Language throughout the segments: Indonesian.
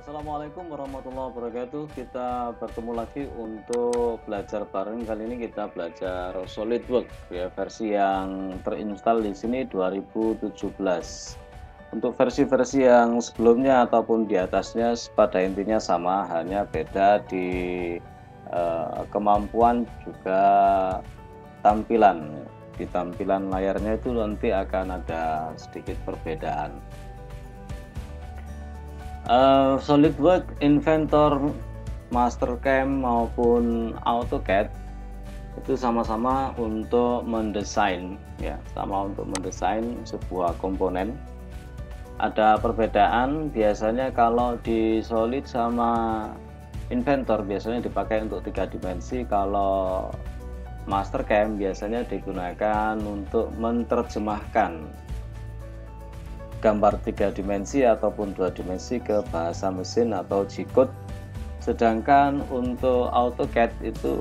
Assalamualaikum warahmatullahi wabarakatuh. Kita bertemu lagi untuk belajar bareng. Kali ini kita belajar SolidWorks ya, versi yang terinstall di sini 2017. Untuk versi-versi yang sebelumnya ataupun di atasnya pada intinya sama, hanya beda di kemampuan juga tampilan. Di tampilan layarnya itu nanti akan ada sedikit perbedaan. SolidWorks, Inventor, Mastercam maupun AutoCAD itu sama-sama untuk mendesain ya, sama untuk mendesain sebuah komponen. Ada perbedaan, biasanya kalau di Solid sama Inventor biasanya dipakai untuk 3 dimensi, kalau Mastercam biasanya digunakan untuk menerjemahkan gambar 3 dimensi ataupun 2 dimensi ke bahasa mesin atau G-code. Sedangkan untuk AutoCAD itu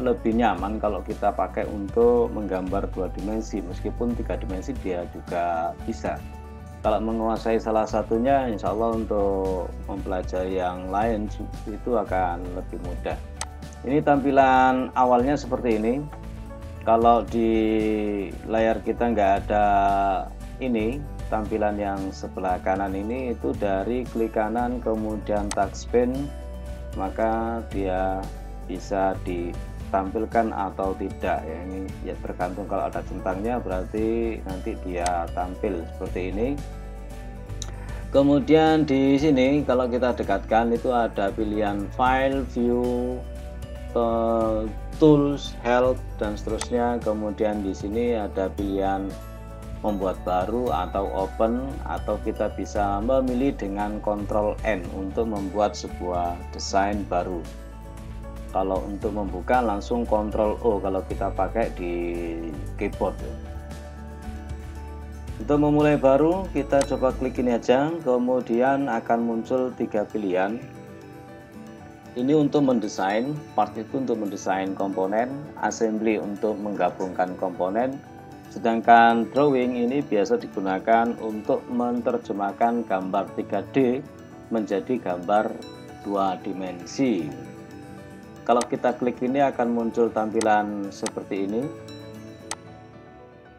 lebih nyaman kalau kita pakai untuk menggambar 2 dimensi, meskipun 3 dimensi dia juga bisa. Kalau menguasai salah satunya, insya Allah untuk mempelajari yang lain itu akan lebih mudah. Ini tampilan awalnya seperti ini. Kalau di layar kita nggak ada ini, tampilan yang sebelah kanan ini itu dari klik kanan kemudian touchpad, maka dia bisa ditampilkan atau tidak ya. Ini ya tergantung, kalau ada centangnya berarti nanti dia tampil seperti ini. Kemudian di sini kalau kita dekatkan itu ada pilihan file, view, tools, help dan seterusnya. Kemudian di sini ada pilihan membuat baru atau open, atau kita bisa memilih dengan Ctrl N untuk membuat sebuah desain baru. Kalau untuk membuka langsung Ctrl O kalau kita pakai di keyboard. Untuk memulai baru kita coba klik ini aja, kemudian akan muncul 3 pilihan. Ini untuk mendesain, part itu untuk mendesain komponen, assembly untuk menggabungkan komponen. Sedangkan drawing ini biasa digunakan untuk menerjemahkan gambar 3D menjadi gambar 2 dimensi. Kalau kita klik ini akan muncul tampilan seperti ini.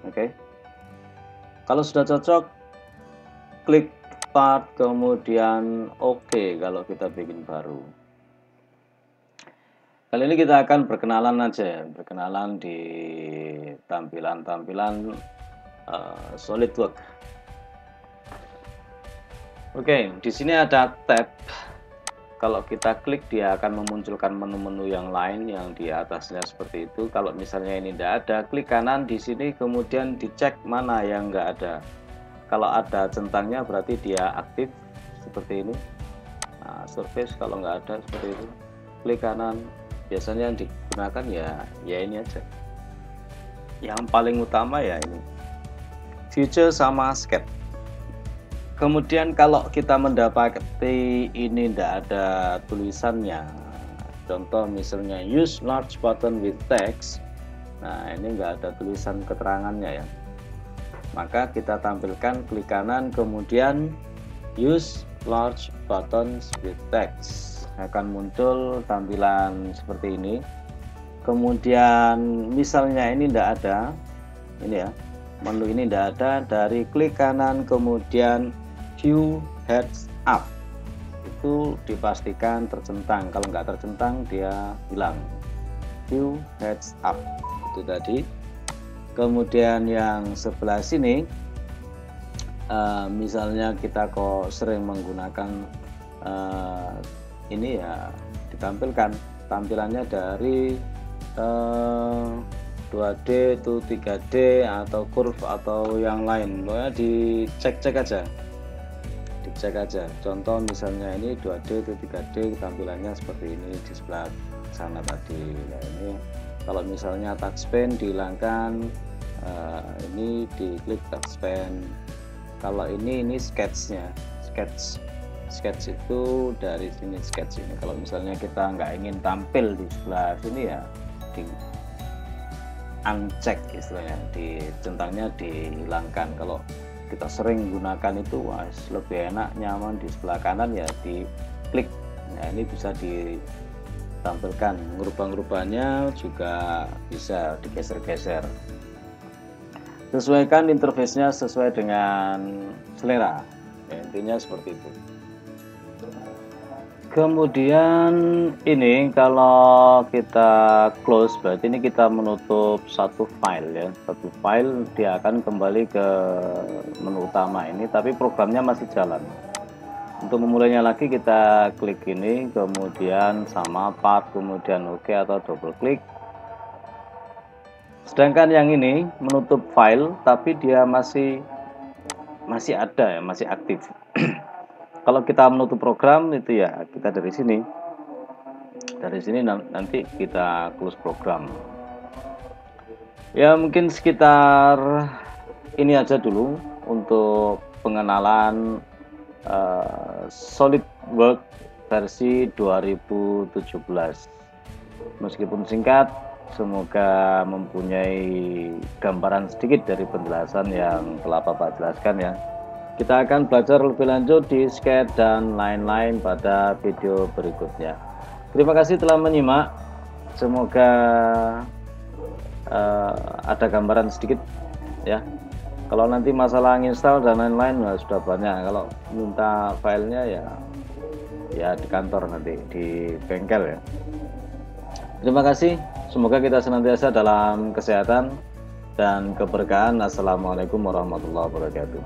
Oke. Kalau sudah cocok, klik part kemudian oke kalau kita bikin baru. Kali ini kita akan berkenalan aja, berkenalan di tampilan-tampilan SolidWorks. Oke, di sini ada tab. Kalau kita klik dia akan memunculkan menu-menu yang lain yang di atasnya seperti itu. Kalau misalnya ini tidak ada, klik kanan di sini kemudian dicek mana yang enggak ada. Kalau ada centangnya berarti dia aktif seperti ini. Nah, surface kalau nggak ada seperti itu, klik kanan. Biasanya yang digunakan ya ini aja. Yang paling utama ya ini. Future sama sketch. Kemudian kalau kita mendapati ini tidak ada tulisannya, contoh misalnya use large button with text, nah ini nggak ada tulisan keterangannya ya, maka kita tampilkan klik kanan kemudian use large buttons with text, akan muncul tampilan seperti ini. Kemudian misalnya ini tidak ada, ini ya, menu ini tidak ada, dari klik kanan kemudian view heads up itu dipastikan tercentang, kalau nggak tercentang dia hilang. View heads up itu tadi. Kemudian yang sebelah sini misalnya kita kok sering menggunakan ini ya, ditampilkan tampilannya dari 2D itu 3D atau curve atau yang lain, pokoknya dicek-cek aja, dicek aja. Contoh misalnya ini 2D itu 3D tampilannya seperti ini di sebelah sana tadi. Nah ini kalau misalnya touchpad dihilangkan, ini diklik touchpad. Kalau ini sketchnya, sketch itu dari sini, sketch ini. Kalau misalnya kita nggak ingin tampil di sebelah sini ya di uncheck istilahnya, di centangnya dihilangkan. Kalau kita sering gunakan itu, wah, lebih enak, nyaman di sebelah kanan ya di klik. Nah, ini bisa ditampilkan, ngerubah-ngerubahnya juga bisa digeser-geser. Sesuaikan interface-nya sesuai dengan selera, ya, intinya seperti itu. Kemudian ini kalau kita close, berarti ini kita menutup satu file ya, satu file, dia akan kembali ke menu utama ini, tapi programnya masih jalan. Untuk memulainya lagi kita klik ini, kemudian sama part, kemudian OK atau double klik. Sedangkan yang ini menutup file, tapi dia masih ada ya, masih aktif. Kalau kita menutup program itu ya kita dari sini nanti kita close program. Ya mungkin sekitar ini aja dulu untuk pengenalan SolidWorks versi 2017. Meskipun singkat, semoga mempunyai gambaran sedikit dari penjelasan yang telah Bapak jelaskan ya. Kita akan belajar lebih lanjut di sketch dan lain-lain pada video berikutnya. Terima kasih telah menyimak. Semoga ada gambaran sedikit ya. Kalau nanti masalah install dan lain-lain sudah banyak. Kalau minta filenya ya di kantor nanti di bengkel ya. Terima kasih. Semoga kita senantiasa dalam kesehatan dan keberkahan. Assalamualaikum warahmatullahi wabarakatuh.